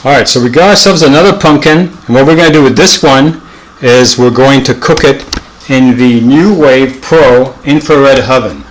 Alright, so we got ourselves another pumpkin, and what we're going to do with this one is we're going to cook it in the New Wave Pro infrared oven.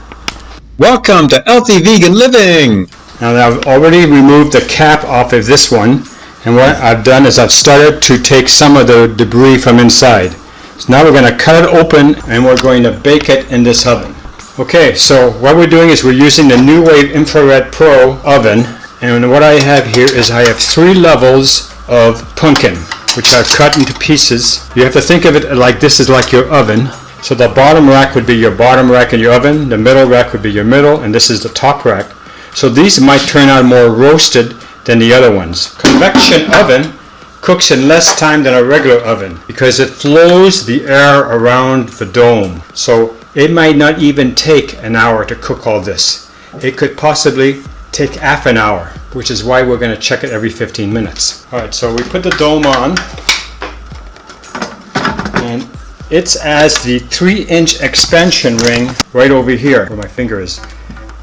Welcome to Healthy Vegan Living! Now I've already removed the cap off of this one, and what I've done is I've started to take some of the debris from inside. So now we're going to cut it open and we're going to bake it in this oven. Okay, so what we're doing is we're using the New Wave Infrared Pro oven, and what I have here is I have 3 levels of pumpkin, which I've cut into pieces. You have to think of it like this is like your oven. So the bottom rack would be your bottom rack in your oven, the middle rack would be your middle, and this is the top rack. So these might turn out more roasted than the other ones. Convection oven cooks in less time than a regular oven because it flows the air around the dome. So it might not even take an hour to cook all this. It could possibly take half an hour, which is why we're going to check it every 15 minutes. Alright, so we put the dome on, and it's as the 3-inch expansion ring right over here where my finger is.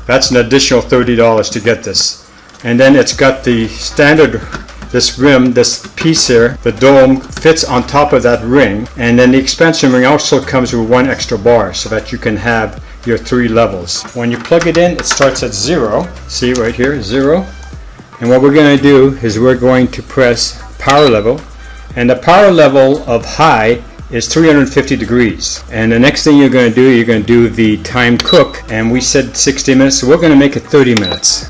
That's an additional $30 to get this. And then it's got the standard, this rim, this piece here, the dome fits on top of that ring, and then the expansion ring also comes with 1 extra bar so that you can have your 3 levels. When you plug it in, it starts at 0. See right here, 0. And what we're going to do is we're going to press power level, and the power level of high is 350 degrees. And the next thing you're going to do the time cook, and we said 60 minutes, so we're going to make it 30 minutes.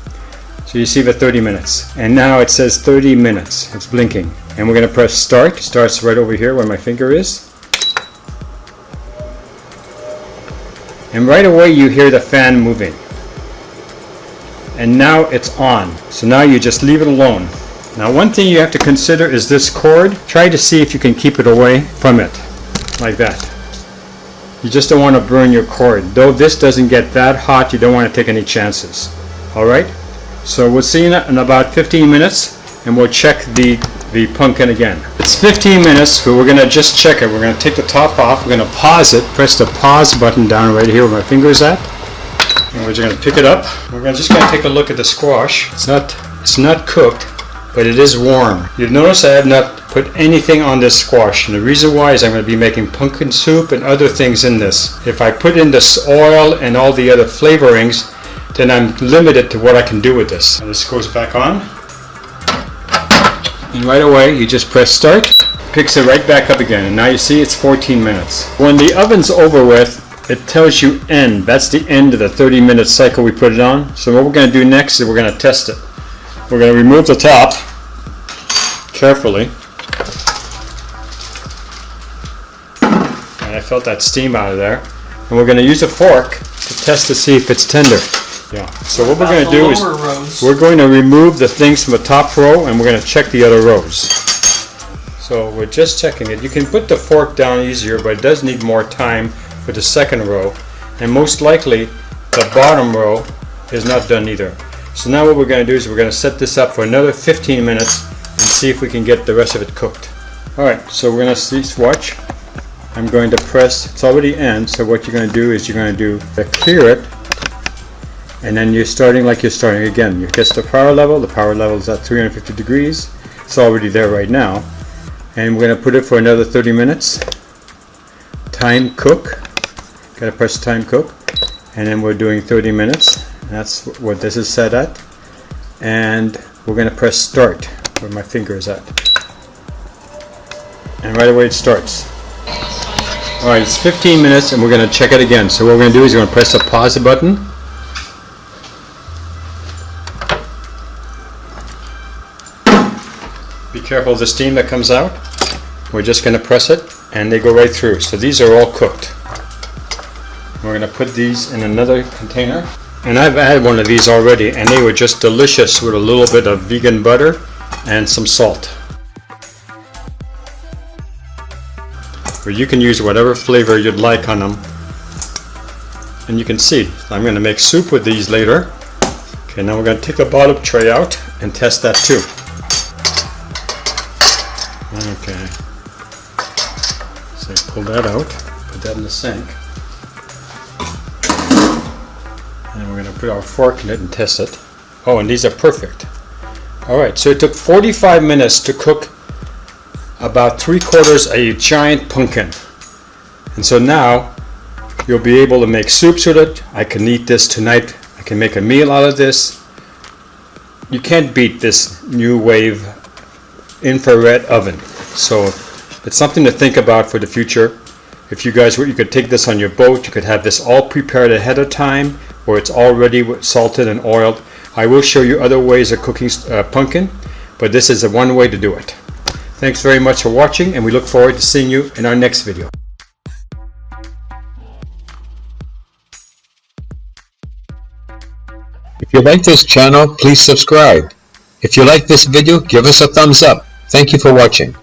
So you see the 30 minutes, and now it says 30 minutes. It's blinking, and we're going to press start. It starts right over here where my finger is, and right away you hear the fan moving, and now it's on. So now you just leave it alone. Now one thing you have to consider is this cord. Try to see if you can keep it away from it, like that. You just don't want to burn your cord. Though this doesn't get that hot, you don't want to take any chances. Alright? So we'll see you in about 15 minutes, and we'll check the pumpkin again. It's 15 minutes, but we're going to just check it. We're going to take the top off, we're going to pause it, press the pause button down right here where my finger is at, and we're just going to pick it up. We're just going to take a look at the squash. It's not cooked, but it is warm. You'll notice I have not put anything on this squash, and the reason why is I'm going to be making pumpkin soup and other things in this. If I put in this oil and all the other flavorings, then I'm limited to what I can do with this. And this goes back on, and right away you just press start, picks it right back up again, and now you see it's 14 minutes. When the oven's over with, it tells you end. That's the end of the 30-minute cycle we put it on. So what we're going to do next is we're going to test it. We're going to remove the top carefully, and I felt that steam out of there, and we're going to use a fork to test to see if it's tender. Yeah. So what we're going to do is we're going to remove the things from the top row, and we're going to check the other rows. So we're just checking it. You can put the fork down easier, but it does need more time for the second row, and most likely the bottom row is not done either. So now what we're going to do is we're going to set this up for another 15 minutes and see if we can get the rest of it cooked. Alright, so we're going to watch. I'm going to press, it's already in, so what you're going to do is you're going to clear it, and then you're starting like you're starting again. You guess the power level is at 350 degrees. It's already there right now. And we're going to put it for another 30 minutes. Time cook. Got to press time cook. And then we're doing 30 minutes. That's what this is set at. And we're going to press start where my finger is at. And right away it starts. Alright, it's 15 minutes, and we're going to check it again. So what we're going to do is we're going to press the pause button. Be careful of the steam that comes out. We're just going to press it, and they go right through. So these are all cooked. We're going to put these in another container. And I've had one of these already, and they were just delicious with a little bit of vegan butter and some salt. Or you can use whatever flavor you'd like on them. And you can see, I'm going to make soup with these later. Okay, now we're going to take the bottom tray out and test that too. Okay, so pull that out, put that in the sink, and we're going to put our fork in it and test it. Oh, and these are perfect. Alright, so it took 45 minutes to cook about 3/4 a giant pumpkin. And so now you'll be able to make soups with it. I can eat this tonight. I can make a meal out of this. You can't beat this new wave infrared oven. So it's something to think about for the future. If you guys, you could take this on your boat. You could have this all prepared ahead of time, where it's already salted and oiled. I will show you other ways of cooking pumpkin, but this is the one way to do it. Thanks very much for watching, and we look forward to seeing you in our next video. If you like this channel, please subscribe. If you like this video, give us a thumbs up. Thank you for watching.